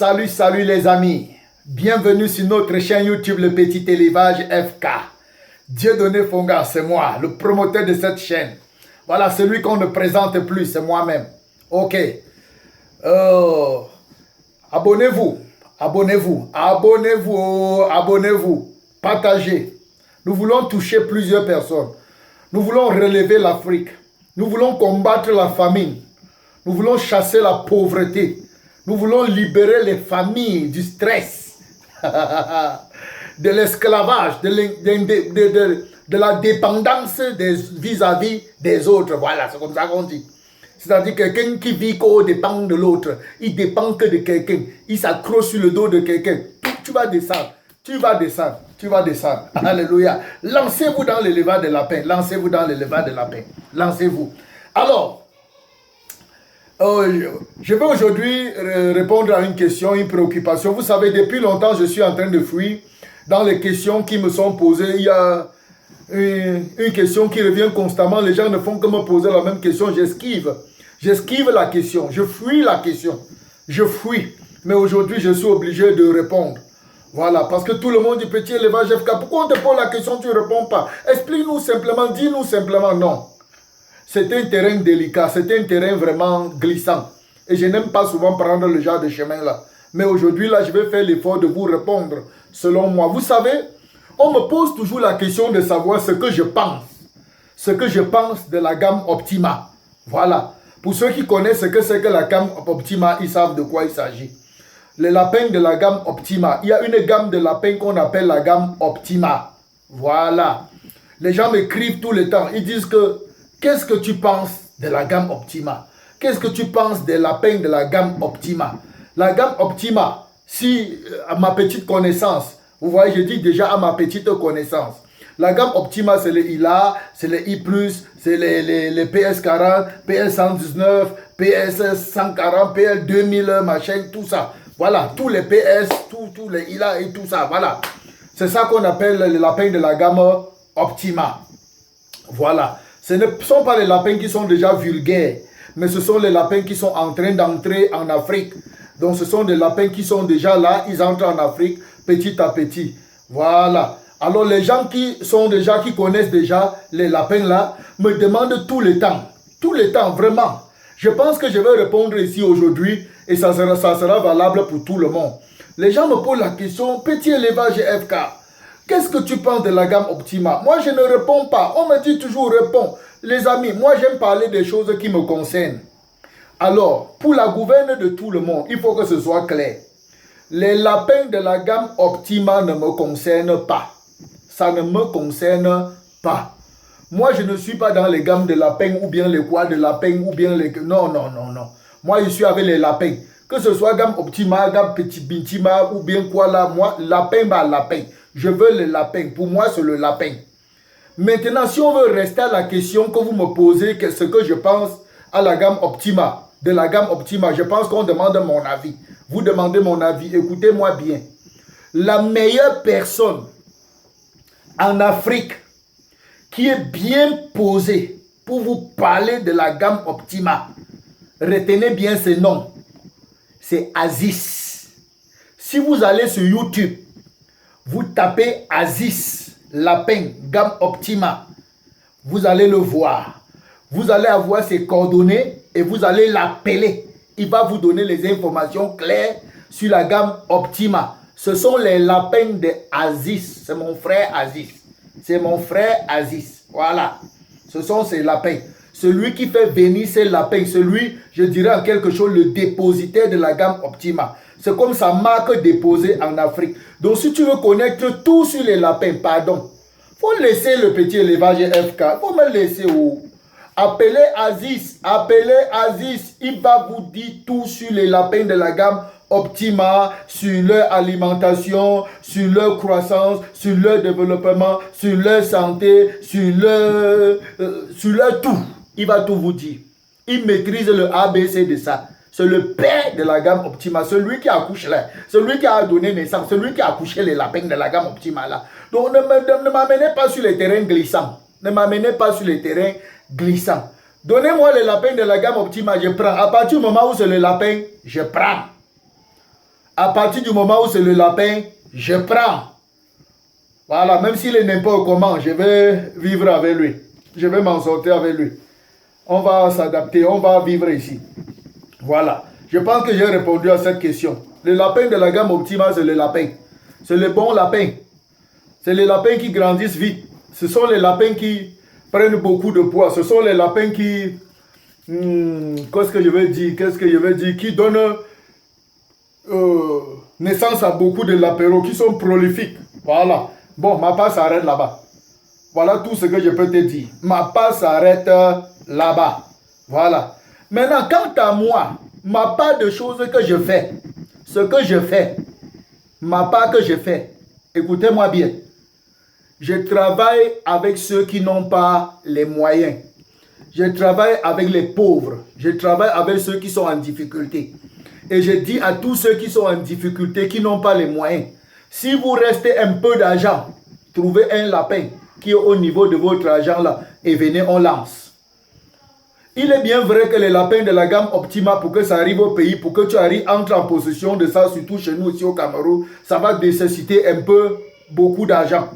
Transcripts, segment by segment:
Salut, salut les amis. Bienvenue sur notre chaîne YouTube Le Petit Élevage FK. Dieudonné Fonga, c'est moi, le promoteur de cette chaîne. Voilà, celui qu'on ne présente plus, c'est moi-même. Ok. Abonnez-vous, abonnez-vous, abonnez-vous, abonnez-vous. Partagez. Nous voulons toucher plusieurs personnes. Nous voulons relever l'Afrique. Nous voulons combattre la famine. Nous voulons chasser la pauvreté. Nous voulons libérer les familles du stress, de l'esclavage, de la dépendance vis-à-vis des autres. Voilà, c'est comme ça qu'on dit. C'est-à-dire quelqu'un qui vit qu'au dépend de l'autre. Il dépend que de quelqu'un. Il s'accroche sur le dos de quelqu'un. Tu vas descendre. Tu vas descendre. Tu vas descendre. Alléluia. Lancez-vous dans l'élevage de la paix. Lancez-vous dans l'élevage de la paix. Lancez-vous. Alors, je vais aujourd'hui répondre à une question, une préoccupation. Vous savez, depuis longtemps, je suis en train de fuir dans les questions qui me sont posées. Il y a une question qui revient constamment. Les gens ne font que me poser la même question. J'esquive. J'esquive la question. Je fuis la question. Je fuis. Mais aujourd'hui, je suis obligé de répondre. Voilà, parce que tout le monde dit petit élevage FK. Pourquoi on te pose la question, tu ne réponds pas? Explique-nous simplement, dis-nous simplement non. C'est un terrain délicat, c'est un terrain vraiment glissant. Et je n'aime pas souvent prendre le genre de chemin-là. Mais aujourd'hui, là, je vais faire l'effort de vous répondre selon moi. Vous savez, on me pose toujours la question de savoir ce que je pense. Ce que je pense de la gamme Optima. Voilà. Pour ceux qui connaissent ce que c'est que la gamme Optima, ils savent de quoi il s'agit. Les lapins de la gamme Optima. Il y a une gamme de lapins qu'on appelle la gamme Optima. Voilà. Les gens m'écrivent tout le temps. Ils disent que qu'est-ce que tu penses de la gamme Optima? Qu'est-ce que tu penses des lapins de la gamme Optima? La gamme Optima, si à ma petite connaissance, vous voyez, je dis déjà à ma petite connaissance, la gamme Optima, c'est les ILA, c'est les I+, c'est les PS40, PS119, PS140, PL2000, machin, tout ça. Voilà, tous les PS, tous les ILA et tout ça, voilà. C'est ça qu'on appelle les lapins de la gamme Optima. Voilà. Ce ne sont pas les lapins qui sont déjà vulgaires, mais ce sont les lapins qui sont en train d'entrer en Afrique. Donc ce sont des lapins qui sont déjà là, ils entrent en Afrique petit à petit. Voilà. Alors les gens qui connaissent déjà les lapins là, me demandent tout le temps, vraiment. Je pense que je vais répondre ici aujourd'hui et ça sera valable pour tout le monde. Les gens me posent la question, petit élevage FK. Qu'est-ce que tu penses de la gamme Optima? Moi, je ne réponds pas. On me dit toujours réponds. Les amis, moi, j'aime parler des choses qui me concernent. Alors, pour la gouverne de tout le monde, il faut que ce soit clair. Les lapins de la gamme Optima ne me concernent pas. Ça ne me concerne pas. Moi, je ne suis pas dans les gammes de lapins ou bien les quoi de lapins ou bien les... Non, non, non, non. Moi, je suis avec les lapins. Que ce soit gamme Optima, gamme Petit Bintima ou bien quoi là, moi, lapin, bah lapin. Je veux le lapin. Pour moi, c'est le lapin. Maintenant, si on veut rester à la question que vous me posez, ce que je pense à la gamme Optima, de la gamme Optima, je pense qu'on demande mon avis. Vous demandez mon avis. Écoutez-moi bien. La meilleure personne en Afrique qui est bien posée pour vous parler de la gamme Optima, retenez bien ce nom. C'est Aziz. Si vous allez sur YouTube, vous tapez Aziz, lapin, gamme Optima. Vous allez le voir. Vous allez avoir ses coordonnées et vous allez l'appeler. Il va vous donner les informations claires sur la gamme Optima. Ce sont les lapins de Aziz. C'est mon frère Aziz. C'est mon frère Aziz. Voilà. Ce sont ces lapins. Celui qui fait venir ces lapins, celui, je dirais en quelque chose, le dépositaire de la gamme Optima. C'est comme sa marque déposée en Afrique. Donc, si tu veux connaître tout sur les lapins, pardon, faut laisser le petit élevage FK. Faut me laisser où? Appelez Aziz. Appelez Aziz. Il va vous dire tout sur les lapins de la gamme Optima, sur leur alimentation, sur leur croissance, sur leur développement, sur leur santé, sur leur tout. Il va tout vous dire. Il maîtrise le ABC de ça. C'est le père de la gamme Optima, celui qui accouche là, celui qui a donné naissance, celui qui a accouché les lapins de la gamme Optima là. Donc ne m'amenez pas sur les terrains glissants. Ne m'amenez pas sur les terrains glissants. Donnez-moi les lapins de la gamme Optima, je prends. À partir du moment où c'est le lapin, je prends. À partir du moment où c'est le lapin, je prends. Voilà, même s'il est n'importe comment, je vais vivre avec lui. Je vais m'en sortir avec lui. On va s'adapter, on va vivre ici. Voilà. Je pense que j'ai répondu à cette question. Le lapin de la gamme Optima, c'est le lapin. C'est le bon lapin. C'est les lapins qui grandissent vite. Ce sont les lapins qui prennent beaucoup de poids. Ce sont les lapins qui... qu'est-ce que je veux dire? Qui donnent naissance à beaucoup de lapéros, qui sont prolifiques. Voilà. Bon, ma part s'arrête là-bas. Voilà tout ce que je peux te dire. Ma part s'arrête là-bas. Voilà. Maintenant, quant à moi, ma part de choses que je fais, ce que je fais, ma part que je fais, écoutez-moi bien. Je travaille avec ceux qui n'ont pas les moyens. Je travaille avec les pauvres. Je travaille avec ceux qui sont en difficulté. Et je dis à tous ceux qui sont en difficulté, qui n'ont pas les moyens, si vous restez un peu d'argent, trouvez un lapin qui est au niveau de votre argent là et venez, on lance. Il est bien vrai que les lapins de la gamme Optima, pour que ça arrive au pays, pour que tu entres en possession de ça, surtout chez nous ici au Cameroun, ça va nécessiter un peu beaucoup d'argent.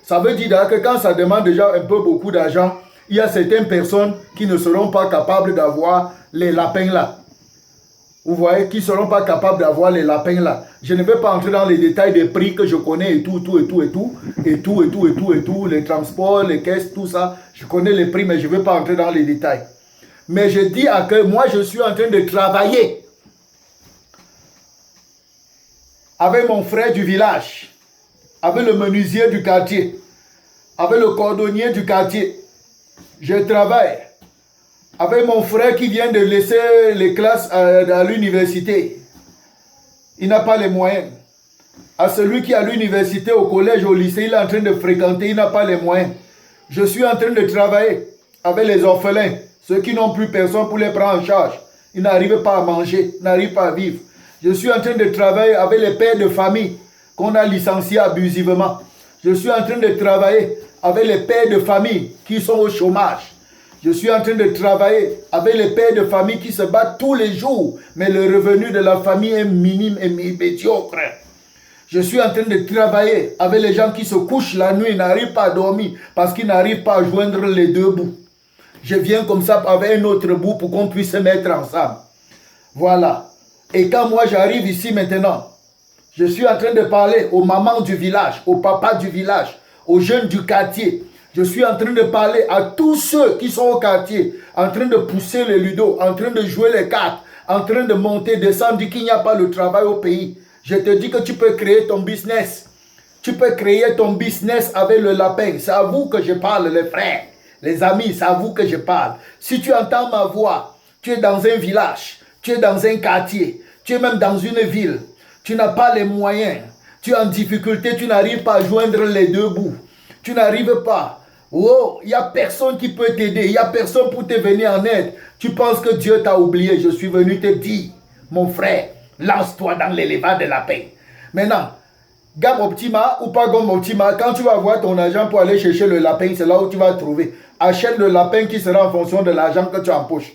Ça veut dire que quand ça demande déjà un peu beaucoup d'argent, il y a certaines personnes qui ne seront pas capables d'avoir les lapins là. Vous voyez, qui ne seront pas capables d'avoir les lapins là. Je ne vais pas entrer dans les détails des prix que je connais et tout, les transports, les caisses, tout ça. Je connais les prix, mais je ne vais pas entrer dans les détails. Mais je dis que moi, je suis en train de travailler avec mon frère du village, avec le menuisier du quartier, avec le cordonnier du quartier. Je travaille avec mon frère qui vient de laisser les classes à l'université. Il n'a pas les moyens. À celui qui est à l'université, au collège, au lycée, il est en train de fréquenter, il n'a pas les moyens. Je suis en train de travailler avec les orphelins, ceux qui n'ont plus personne pour les prendre en charge. Ils n'arrivent pas à manger, n'arrivent pas à vivre. Je suis en train de travailler avec les pères de famille qu'on a licenciés abusivement. Je suis en train de travailler avec les pères de famille qui sont au chômage. Je suis en train de travailler avec les pères de famille qui se battent tous les jours, mais le revenu de la famille est minime et médiocre. Je suis en train de travailler avec les gens qui se couchent la nuit et n'arrivent pas à dormir parce qu'ils n'arrivent pas à joindre les deux bouts. Je viens comme ça avec un autre bout pour qu'on puisse se mettre ensemble. Voilà. Et quand moi j'arrive ici maintenant, je suis en train de parler aux mamans du village, aux papas du village, aux jeunes du quartier. Je suis en train de parler à tous ceux qui sont au quartier, en train de pousser les ludos, en train de jouer les cartes, en train de monter, descendre, qu'il n'y a pas le travail au pays. Je te dis que tu peux créer ton business. Tu peux créer ton business avec le lapin. C'est à vous que je parle, les frères, les amis, c'est à vous que je parle. Si tu entends ma voix, tu es dans un village, tu es dans un quartier, tu es même dans une ville, tu n'as pas les moyens, tu es en difficulté, tu n'arrives pas à joindre les deux bouts, tu n'arrives pas. Oh, il n'y a personne qui peut t'aider, il n'y a personne pour te venir en aide. Tu penses que Dieu t'a oublié, je suis venu te dire, mon frère, lance-toi dans l'élevage de la paix. Maintenant, gamme Optima ou pas gamme Optima, quand tu vas avoir ton argent pour aller chercher le lapin, c'est là où tu vas trouver. Achète le lapin qui sera en fonction de l'argent que tu as en poche.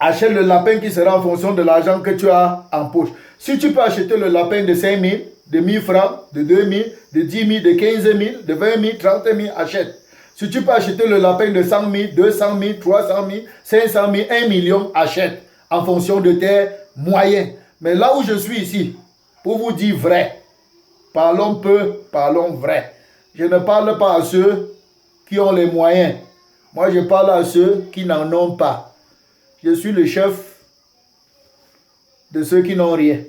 Achète le lapin qui sera en fonction de l'argent que tu as en poche. Si tu peux acheter le lapin de 5 000, de 1000 francs, de 2 000, de 10 000, de 15 000, de 20 000, 30 000, achète. Si tu peux acheter le lapin de 100 000, 200 000, 300 000, 500 000, 1 million, achète en fonction de tes moyens. Mais là où je suis ici, pour vous dire vrai, parlons peu, parlons vrai. Je ne parle pas à ceux qui ont les moyens. Moi, je parle à ceux qui n'en ont pas. Je suis le chef de ceux qui n'ont rien.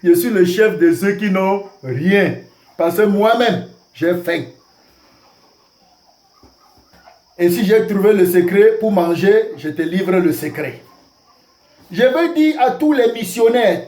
Je suis le chef de ceux qui n'ont rien. Parce que moi-même, j'ai faim. Et si j'ai trouvé le secret pour manger, je te livre le secret. Je veux dire à tous les missionnaires,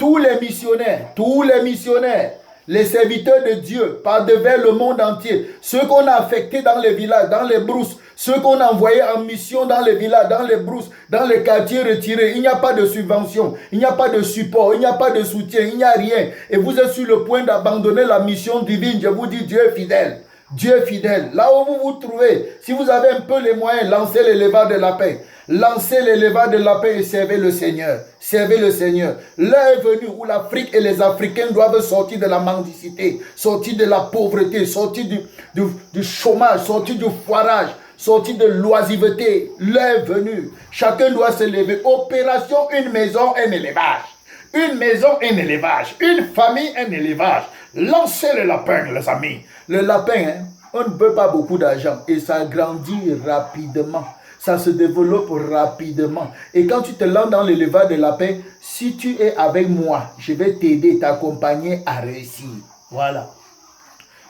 les serviteurs de Dieu, par devers le monde entier, ceux qu'on a affectés dans les villages, dans les brousses, ceux qu'on a envoyés en mission dans les villages, dans les brousses, dans les quartiers retirés. Il n'y a pas de subvention, il n'y a pas de support, il n'y a pas de soutien, il n'y a rien. Et vous êtes sur le point d'abandonner la mission divine. Je vous dis, Dieu est fidèle. Dieu est fidèle. Là où vous vous trouvez, si vous avez un peu les moyens, lancez l'élevage de la paix. Lancez l'élevage de lapin et servez le Seigneur. Servez le Seigneur. L'heure est venue où l'Afrique et les Africains doivent sortir de la mendicité, sortir de la pauvreté, sortir du chômage, sortir du foirage, sortir de l'oisiveté. L'heure est venue. Chacun doit se lever. Opération une maison, un élevage. Une maison, un élevage. Une famille, un élevage. Lancez le lapin, les amis. Le lapin, hein, on ne peut pas beaucoup d'argent et ça grandit rapidement. Ça se développe rapidement. Et quand tu te lances dans l'élevage de lapin, si tu es avec moi, je vais t'aider, t'accompagner à réussir. Voilà.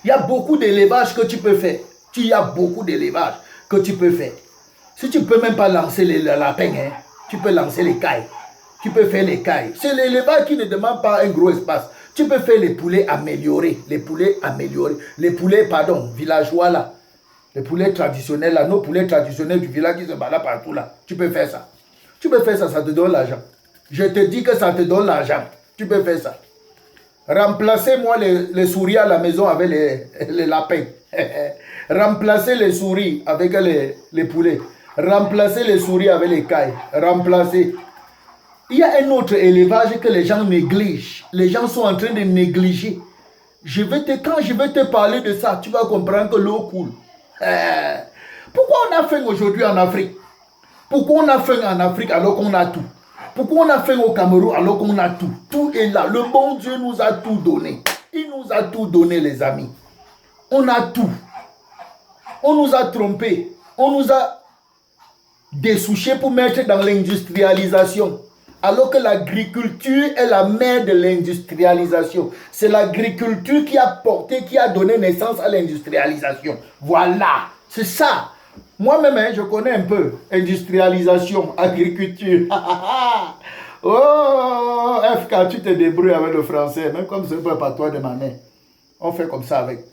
Il y a beaucoup d'élevages que tu peux faire. Il y a beaucoup d'élevages que tu peux faire. Si tu ne peux même pas lancer le lapin, hein, tu peux lancer les cailles. Tu peux faire les cailles. C'est l'élevage qui ne demande pas un gros espace. Tu peux faire les poulets améliorés. Les poulets améliorés. Les poulets, pardon, villageois là. Les poulets traditionnels là. Nos poulets traditionnels du village qui se baladent partout là. Tu peux faire ça. Tu peux faire ça, ça te donne l'argent. Je te dis que ça te donne l'argent. Tu peux faire ça. Remplacez-moi les souris à la maison avec les lapins. Remplacez les souris avec les poulets. Remplacez les souris avec les cailles. Remplacez. Il y a un autre élevage que les gens négligent. Les gens sont en train de négliger. Quand je vais te parler de ça, tu vas comprendre que l'eau coule. Pourquoi on a faim aujourd'hui en Afrique? Pourquoi on a faim en Afrique alors qu'on a tout? Pourquoi on a faim au Cameroun alors qu'on a tout? Tout est là. Le bon Dieu nous a tout donné. Il nous a tout donné, les amis. On a tout. On nous a trompés. On nous a dessouchés pour mettre dans l'industrialisation. Alors que l'agriculture est la mère de l'industrialisation. C'est l'agriculture qui a porté, qui a donné naissance à l'industrialisation. Voilà, c'est ça. Moi-même, hein, je connais un peu industrialisation, agriculture. Oh, FK, tu te débrouilles avec le français, même comme c'est pas toi de ma mère. On fait comme ça avec.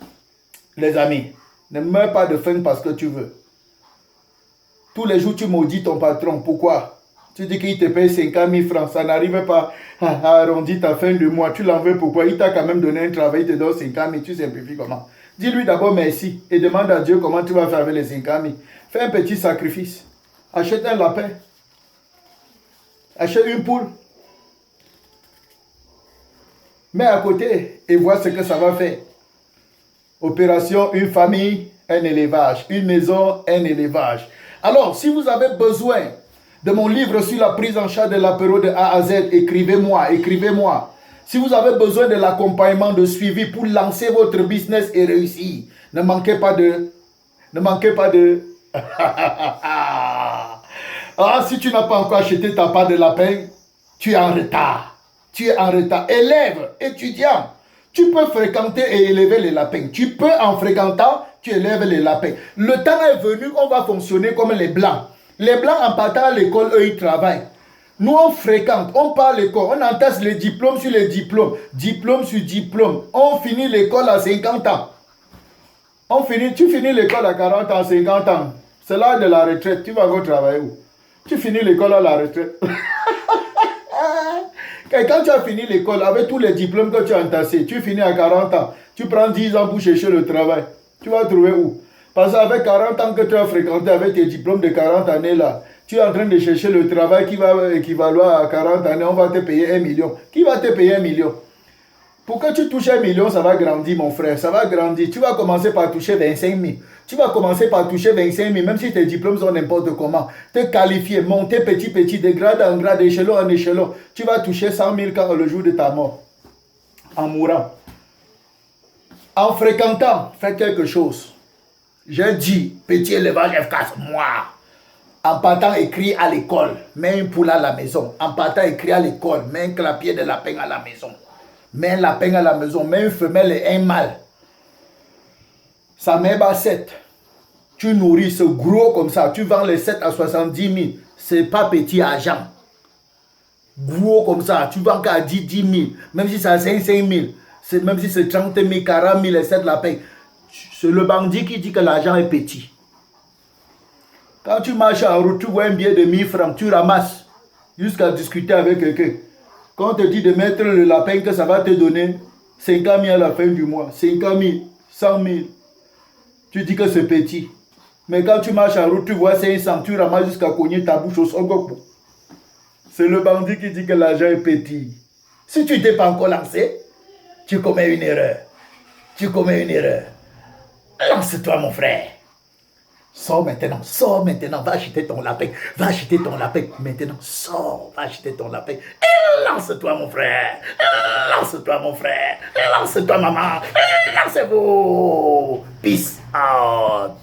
Les amis, ne meurs pas de faim parce que tu veux. Tous les jours, tu maudis ton patron. Pourquoi? Tu dis qu'il te paye 50 000 francs. Ça n'arrive pas à arrondir ta fin de mois. Tu l'en veux pourquoi? Il t'a quand même donné un travail, il te donne 50 000. Tu simplifies comment? Dis-lui d'abord merci et demande à Dieu comment tu vas faire avec les 50 000. Fais un petit sacrifice. Achète un lapin. Achète une poule. Mets à côté et vois ce que ça va faire. Opération, une famille, un élevage. Une maison, un élevage. Alors, si vous avez besoin de mon livre sur la prise en charge de l'apéro de A à Z, écrivez-moi, écrivez-moi. Si vous avez besoin de l'accompagnement, de suivi pour lancer votre business et réussir, ne manquez pas de... Ah, si tu n'as pas encore acheté ta part de lapin, tu es en retard. Tu es en retard. Élève, étudiant, tu peux fréquenter et élever les lapins. Tu peux, en fréquentant, tu élèves les lapins. Le temps est venu, on va fonctionner comme les blancs. Les blancs, en partant à l'école, eux, ils travaillent. Nous, on fréquente, on part à l'école, on entasse les diplômes sur les diplômes, diplôme sur diplôme. On finit l'école à 50 ans. Tu finis l'école à 40 ans, 50 ans. C'est l'âge de la retraite. Tu vas encore travailler où? Tu finis l'école à la retraite. Quand tu as fini l'école, avec tous les diplômes que tu as entassés, tu finis à 40 ans. Tu prends 10 ans pour chercher le travail. Tu vas trouver où? Parce qu'avec 40 ans que tu as fréquenté, avec tes diplômes de 40 années là, tu es en train de chercher le travail qui va équivaloir à 40 années, on va te payer 1 million. Qui va te payer 1 million? Pour que tu touches 1 million, ça va grandir, mon frère, ça va grandir. Tu vas commencer par toucher 25 000. Tu vas commencer par toucher 25 000, même si tes diplômes sont n'importe comment. Te qualifier, monter petit, de grade en grade, échelon en échelon. Tu vas toucher 100 000 quand le jour de ta mort. En mourant. En fréquentant, fais quelque chose. J'ai dit, petit élevage FK, moi. En partant écrit à l'école, mets une poule à la maison. En partant écrit à l'école, mets un clapier de lapin à la maison. Mets un lapin à la maison, mets une femelle et un mâle. Ça met 7. Tu nourris ce gros comme ça. Tu vends les 7 à 70 000. C'est pas petit argent. Gros comme ça. Tu vends qu'à 10 000. Même si c'est à 5 000. Même si c'est 30 000, 40 000 et 7 lapins. C'est le bandit qui dit que l'argent est petit. Quand tu marches en route, tu vois un billet de 1000 francs. Tu ramasses. Jusqu'à discuter avec quelqu'un. Quand on te dit de mettre le lapin, que ça va te donner 50 000 à la fin du mois. 50 000, 100 000. Tu dis que c'est petit. Mais quand tu marches en route, tu vois, c'est une ceinture à main jusqu'à cogner ta bouche au sol. C'est le bandit qui dit que l'argent est petit. Si tu n'étais pas encore lancé, tu commets une erreur. Tu commets une erreur. Lance-toi, mon frère. Sors maintenant, va acheter ton lapin. Va acheter ton lapin. Maintenant, sors, va acheter ton lapin. Et lance-toi, mon frère. Lance-toi, mon frère. Lance-toi, maman. Lancez-vous. Peace out.